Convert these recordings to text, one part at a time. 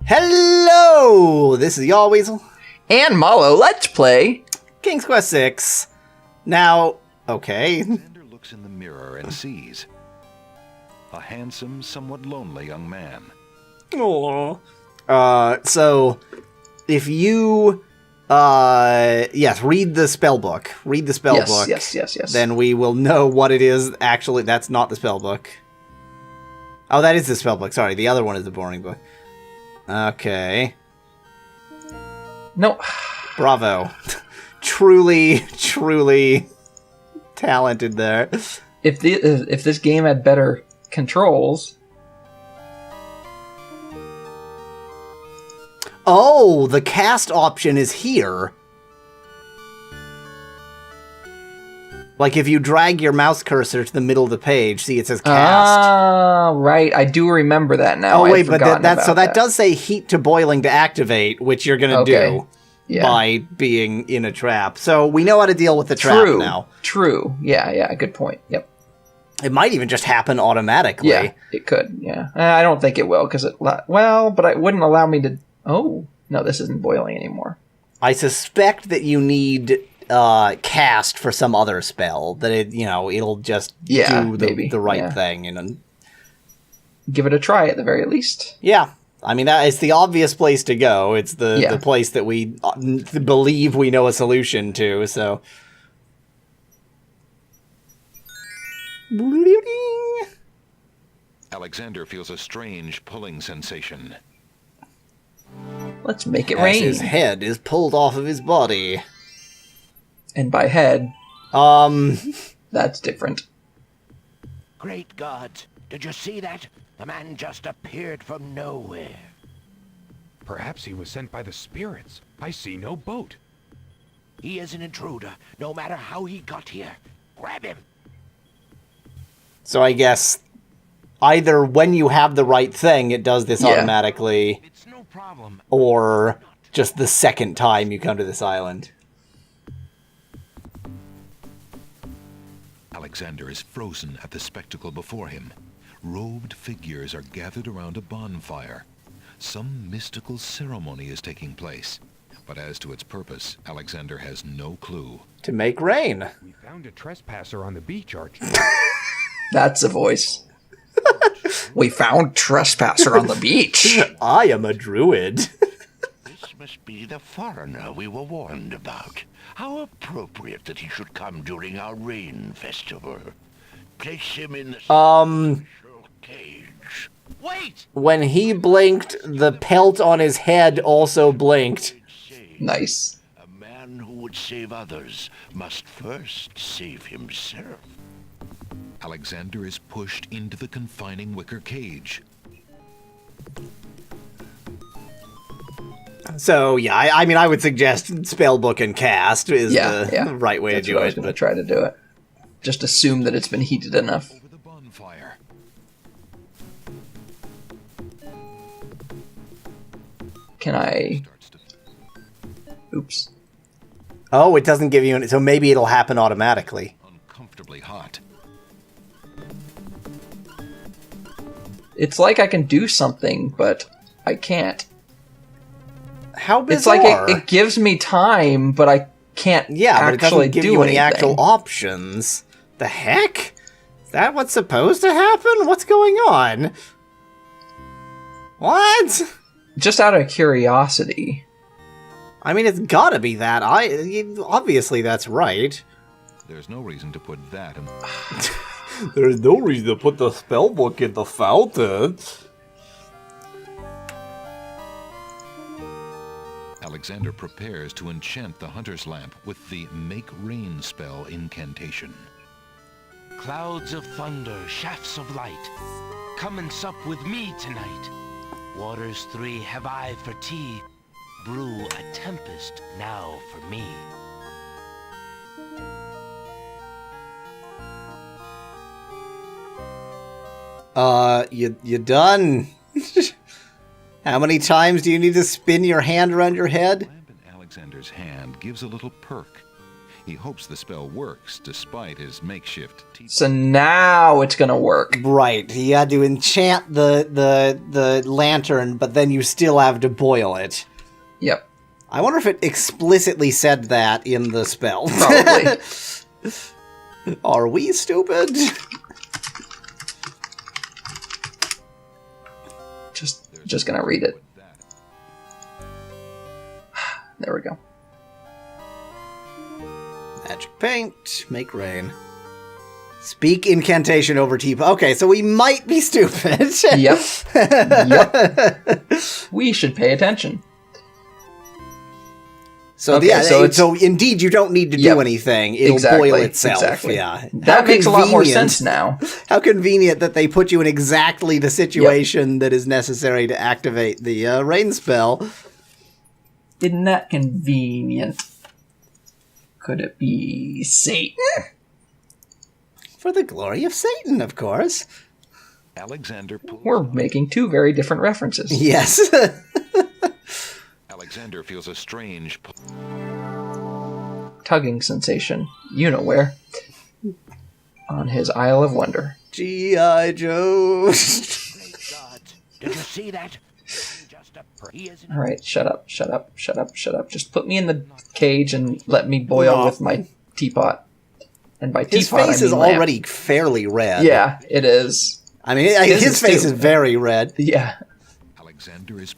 Hello! This is Yahweasel. And Mallow, let's play King's Quest VI. Now, okay. Alexander looks in the mirror and sees a handsome, somewhat lonely young man. Aww. So, if you, yes, read the spell book. Read the spell book. Yes. Then we will know what it is. Actually, that's not the spell book. Oh, that is the spell book. Sorry, the other one is the boring book. Okay. No. Bravo. Truly talented there. If this game had better controls. Oh, the cast option is here. Like if you drag your mouse cursor to the middle of the page, see it says cast. Ah, right. I do remember that now. Oh wait, but that does say heat to boiling to activate, which you're gonna do by being in a trap. So we know how to deal with the trap now. True. Yeah. Good point. Yep. It might even just happen automatically. Yeah, it could. Yeah. I don't think it will because but it wouldn't allow me to. Oh no, this isn't boiling anymore. I suspect that you need cast for some other spell that it'll just do the right thing and give it a try at the very least. Yeah, I mean that is the obvious place to go. It's the place that we believe we know a solution to. So, Alexander feels a strange pulling sensation. Let's make it rain. His head is pulled off of his body. And by head, that's different. Great gods, did you see that? The man just appeared from nowhere. Perhaps he was sent by the spirits. I see no boat. He is an intruder, no matter how he got here. Grab him! So I guess either when you have the right thing, it does this automatically, it's no problem. Or just the second time you come to this island. Alexander is frozen at the spectacle before him. Robed figures are gathered around a bonfire. Some mystical ceremony is taking place. But as to its purpose, Alexander has no clue. To make rain. We found a trespasser on the beach, Arch. That's a voice. We found trespasser on the beach. I am a druid. This must be the foreigner we were warned about. How appropriate that he should come during our rain festival. Place him in the special cage. Wait! When he blinked, the pelt on his head also blinked. Nice. A man who would save others must first save himself. Alexander is pushed into the confining wicker cage. So, yeah, I mean, I would suggest spellbook and cast is the right way to do it. I was going to try to do it. Just assume that it's been heated enough. Over the bonfire. Can I... Oops. Oh, it doesn't give you... So maybe it'll happen automatically. Uncomfortably hot. It's like I can do something, but I can't. How bizarre. It's like it gives me time, but I can't but it doesn't give you any actual options. The heck? Is that what's supposed to happen? What's going on? What? Just out of curiosity. I mean, it's gotta be that. Obviously that's right. There's no reason to put that in... There's no reason to put the spellbook in the fountain. Alexander prepares to enchant the hunter's lamp with the Make Rain spell incantation. Clouds of thunder, shafts of light. Come and sup with me tonight. Waters 3 have I for tea. Brew a tempest now for me. You done? How many times do you need to spin your hand around your head? The lamp in Alexander's hand gives a little perk. He hopes the spell works despite his makeshift teeth. So now it's gonna work. Right. He had to enchant the lantern, but then you still have to boil it. Yep. I wonder if it explicitly said that in the spell. Probably. Are we stupid? Just gonna read it. There we go. Magic paint, make rain. Speak incantation over teapot. Okay, so we might be stupid. Yep. Yep. We should pay attention. So Okay, yeah, so so indeed you don't need to do anything. It'll boil itself. Exactly. Yeah. That makes a lot more sense now. How convenient that they put you in exactly the situation that is necessary to activate the rain spell. Isn't that convenient? Could it be Satan? For the glory of Satan, of course. Alexander We're making two very different references. Yes. Alexander feels a strange tugging sensation, you know where, on his Isle of Wonder. G.I. Joe. God, did you see that? All right, shut up. Just put me in the cage and let me boil with my teapot. And by his teapot, face I mean is lamp. already fairly red. Yeah, it is. I mean, his face is very red. Yeah. Alexander is.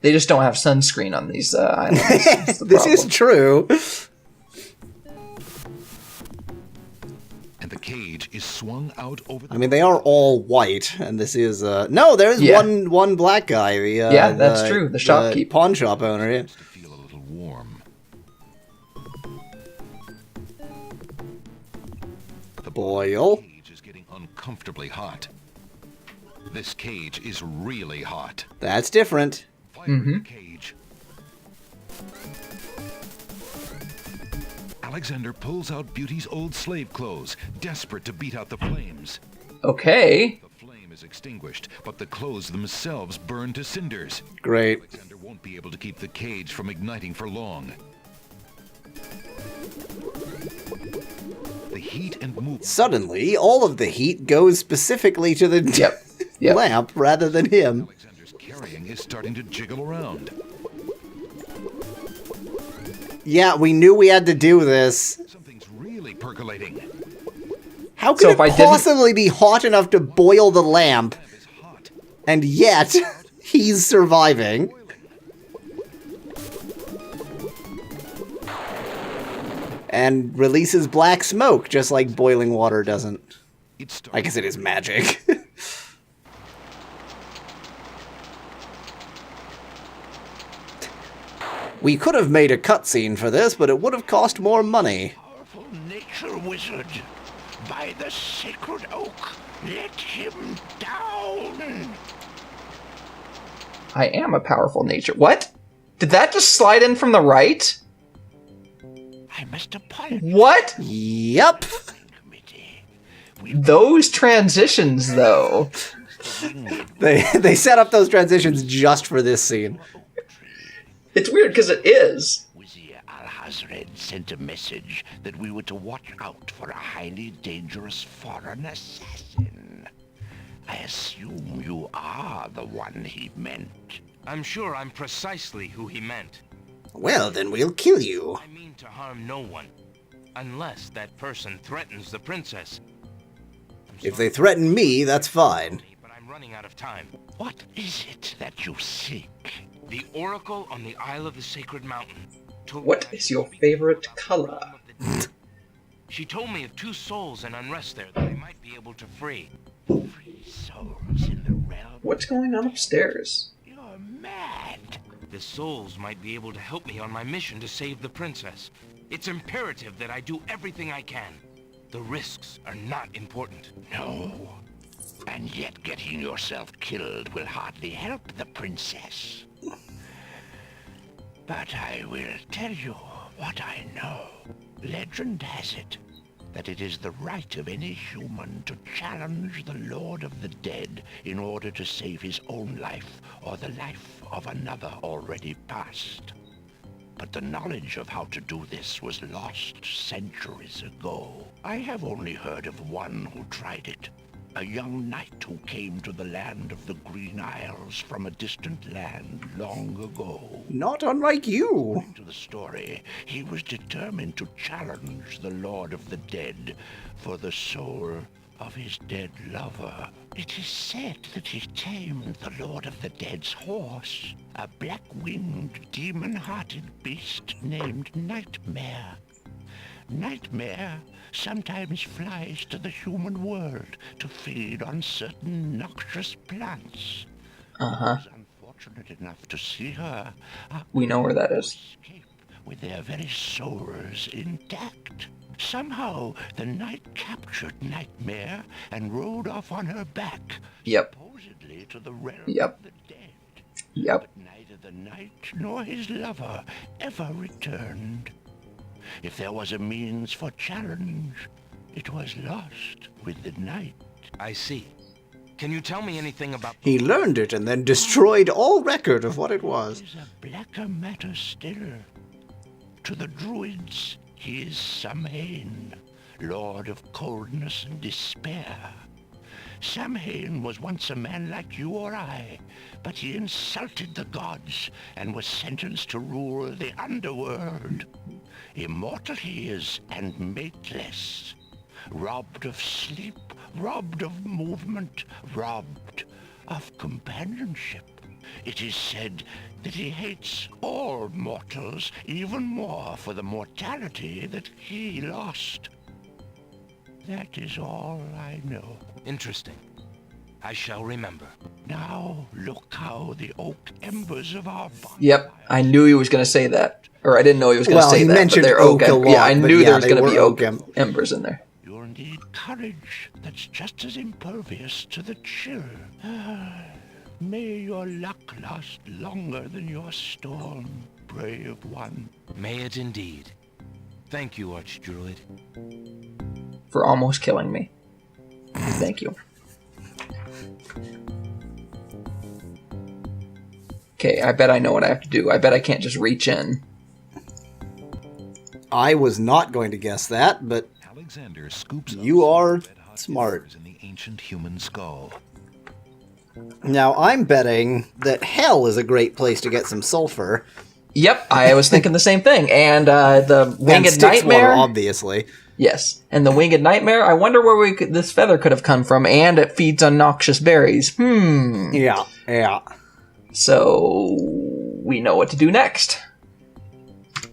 They just don't have sunscreen on these islands. This is true. And the cage is swung out over the... I mean, they are all white, and this is no. There's one black guy. That's true. The shopkeep, pawn shop owner. Yeah. To feel a little warm. The boil. Cage is getting uncomfortably hot. This cage is really hot. That's different. The cage. Alexander pulls out Beauty's old slave clothes, desperate to beat out the flames. Okay. The flame is extinguished, but the clothes themselves burn to cinders. Great. Alexander won't be able to keep the cage from igniting for long. The heat and movement. Suddenly, all of the heat goes specifically to the lamp rather than him. Carrying is starting to jiggle around. Yeah, we knew we had to do this. Something's really percolating. How could it possibly be hot enough to boil the lamp? And yet, he's surviving. And releases black smoke, just like boiling water doesn't. I guess it is magic. We could have made a cutscene for this, but it would have cost more money. Powerful nature wizard, by the sacred oak, let him down. I am a powerful nature. What? Did that just slide in from the right? I must apologize. What? Yep. Those transitions, though. They set up those transitions just for this scene. It's weird because it is. Wizir Al-Hazred sent a message that we were to watch out for a highly dangerous foreign assassin. I assume you are the one he meant. I'm sure I'm precisely who he meant. Well, then we'll kill you. I mean to harm no one, unless that person threatens the princess. If they threaten me, that's fine. But I'm running out of time. What is it that you seek? The oracle on the Isle of the Sacred Mountain. What is your favorite color? She told me of 2 souls in unrest there that I might be able to free. Free souls in the realm? What's going on upstairs? You're mad. The souls might be able to help me on my mission to save the princess. It's imperative that I do everything I can. The risks are not important. No. And yet getting yourself killed will hardly help the princess. But I will tell you what I know. Legend has it that it is the right of any human to challenge the Lord of the Dead in order to save his own life or the life of another already past. but the knowledge of how to do this was lost centuries ago. I have only heard of one who tried it. A young knight who came to the land of the Green Isles from a distant land long ago. Not unlike you. According to the story, he was determined to challenge the Lord of the Dead for the soul of his dead lover. It is said that he tamed the Lord of the Dead's horse, a black-winged, demon-hearted beast named Nightmare. Nightmare sometimes flies to the human world to feed on certain noxious plants. Uh-huh. Those unfortunate enough to see her we know where that is. escape with their very souls intact. Somehow, the knight captured Nightmare and rode off on her back, Yep. supposedly to the realm Yep. of the dead. Yep. But neither the knight nor his lover ever returned. If there was a means for challenge, it was lost with the knight. I see. Can you tell me anything about... He learned it and then destroyed all record of what it was. It is a blacker matter still. To the druids, he is Samhain, lord of coldness and despair. Samhain was once a man like you or I, but he insulted the gods and was sentenced to rule the underworld. Immortal he is and mateless, robbed of sleep, robbed of movement, robbed of companionship. It is said that he hates all mortals even more for the mortality that he lost. That is all I know. Interesting. I shall remember. Now look how the oak embers of our bonfire... Yep. I knew he was going to say that. Or I didn't know he was going to say he that. mentioned but they're oak a lot, Yeah, I knew there was they going to be were oak embers in there. You'll need courage that's just as impervious to the chill. May your luck last longer than your storm, brave one. May it indeed. Thank you, Archdruid. For almost killing me. Thank you. Okay, I bet I know what I have to do. I bet I can't just reach in. I was not going to guess that, but Alexander scoops you are smart. In the ancient human skull. Now, I'm betting that hell is a great place to get some sulfur. Yep, I was thinking the same thing. And the Winged and Nightmare... water, obviously. Yes, and the Winged Nightmare, I wonder where this feather could have come from, and it feeds on noxious berries. Yeah. So, we know what to do next.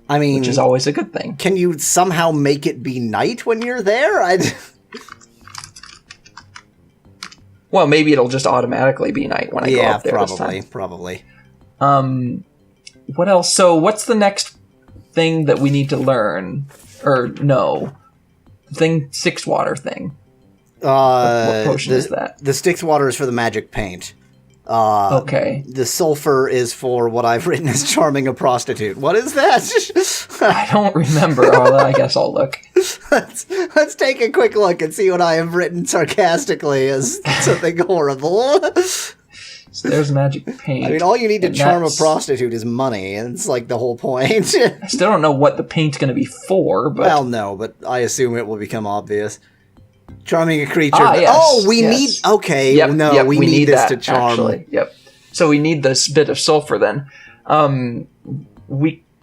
I mean... which is always a good thing. Can you somehow make it be night when you're there? Well, maybe it'll just automatically be night when I go up there this time. probably. What else? So, what's the next thing that we need to learn? Or, no. Sixth water thing. What potion is that? The Styx water is for the magic paint. Okay. The sulfur is for what I've written as charming a prostitute. What is that? I don't remember. I guess I'll look. Let's take a quick look and see what I have written sarcastically as something horrible. So there's magic paint. I mean, all you need to charm a prostitute is money, and it's like the whole point. I still don't know what the paint's going to be for, but... Well, no, but I assume it will become obvious. Charming a creature. Yes, oh, we need... Okay, yep, no, yep, we need this that, to charm. Actually. Yep. So we need this bit of sulfur then.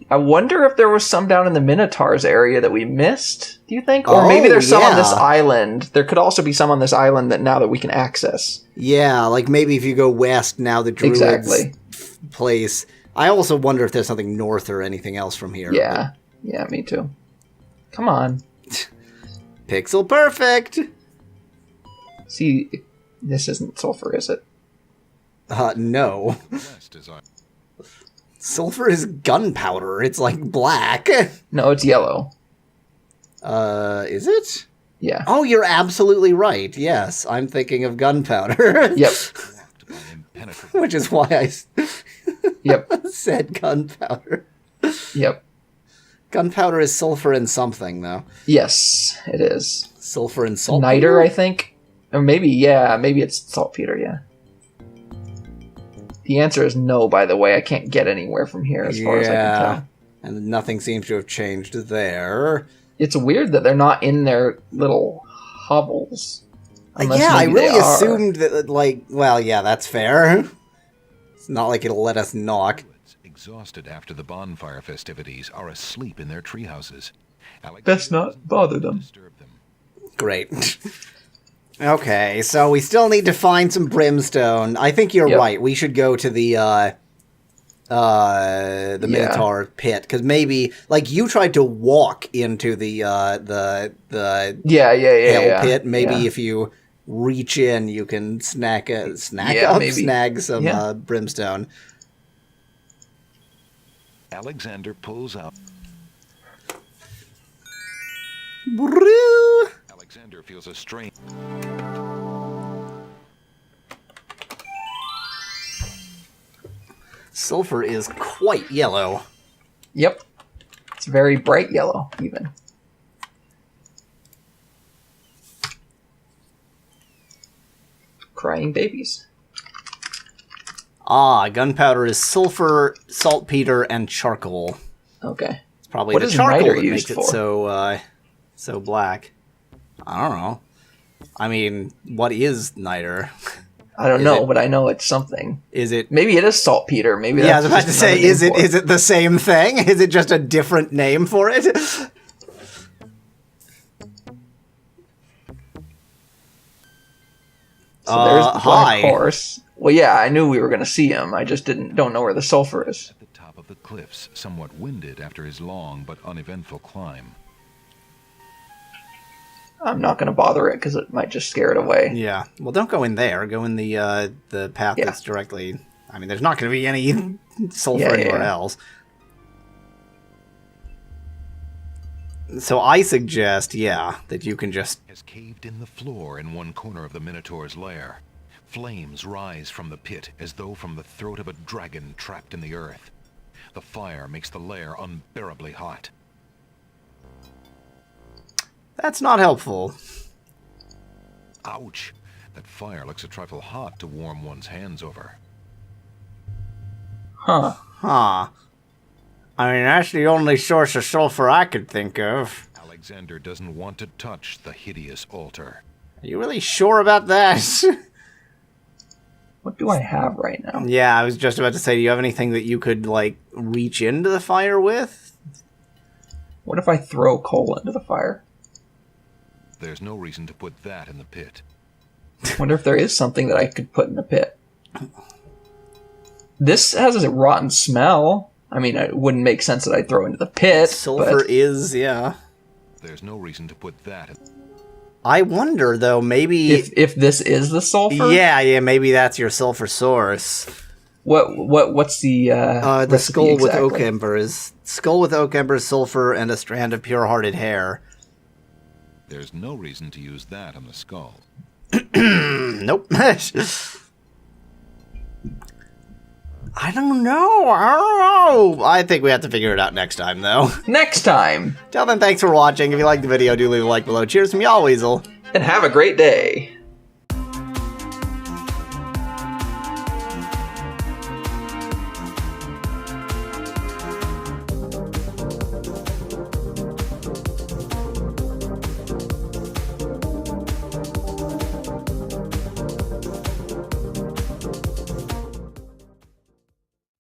I wonder if there was some down in the Minotaur's area that we missed, do you think? Or maybe there's some on this island. There could also be some on this island that now that we can access. Yeah, like maybe if you go west now the Druid's place. I also wonder if there's something north or anything else from here. Yeah, yeah, me too. Come on. Pixel perfect! See, this isn't sulfur, is it? No. Sulfur is gunpowder. It's like black. No, it's yellow. Is it? Yeah. Oh, you're absolutely right. Yes, I'm thinking of gunpowder. Yep. Which is why I yep. said gunpowder. Yep. Gunpowder is sulfur and something, though. Yes, it is. Sulfur and saltpeter? Niter, I think. Or maybe it's saltpeter, yeah. The answer is no, by the way. I can't get anywhere from here as far as I can tell. And nothing seems to have changed there. It's weird that they're not in their little hovels. Yeah, I really assumed that, like, well, yeah, that's fair. It's not like it'll let us knock. Exhausted after the bonfire festivities, are asleep in their treehouses. Best not bother them. Great. Okay, so we still need to find some brimstone. I think you're right. We should go to the Minotaur pit, because maybe, like, you tried to walk into the hell pit. Maybe if you reach in, you can snag some brimstone. Alexander pulls out. Brrrr. Alexander feels a strain. Sulfur is quite yellow. Yep. It's very bright yellow, even. Crying babies. Ah, gunpowder is sulfur, saltpeter, and charcoal. Okay. It's probably the charcoal that makes it so black. I don't know. I mean, what is niter? I don't know, but I know it's something. Is it? Maybe it is saltpeter. Maybe. Yeah, I was about to say, is it the same thing? Is it just a different name for it? So there's the black horse. Well, yeah, I knew we were going to see him. I just don't know where the sulfur is. At the top of the cliffs, somewhat winded after his long but uneventful climb. I'm not going to bother it because it might just scare it away. Yeah. Well, don't go in there. Go in the path that's directly... I mean, there's not going to be any sulfur anywhere else. So I suggest, that you can just... Has caved in the floor in one corner of the Minotaur's lair. Flames rise from the pit as though from the throat of a dragon trapped in the earth. The fire makes the lair unbearably hot. That's not helpful. Ouch! That fire looks a trifle hot to warm one's hands over. Huh. I mean, that's the only source of sulfur I could think of. Alexander doesn't want to touch the hideous altar. Are you really sure about that? What do I have right now? Yeah, I was just about to say, do you have anything that you could, like, reach into the fire with? What if I throw coal into the fire? There's no reason to put that in the pit. Wonder if there is something that I could put in the pit. This has a rotten smell. I mean, it wouldn't make sense that I'd throw into the pit. Sulfur is, There's no reason to put that in. I wonder, though, maybe... If this is the sulfur? Yeah, maybe that's your sulfur source. What's the the skull with oak embers. Skull with oak embers, sulfur, and a strand of pure-hearted hair. There's no reason to use that on the skull. Nope. I don't know. I think we have to figure it out next time, though. Next time. Till then, thanks for watching. If you liked the video, do leave a like below. Cheers from Yahweasel. And have a great day.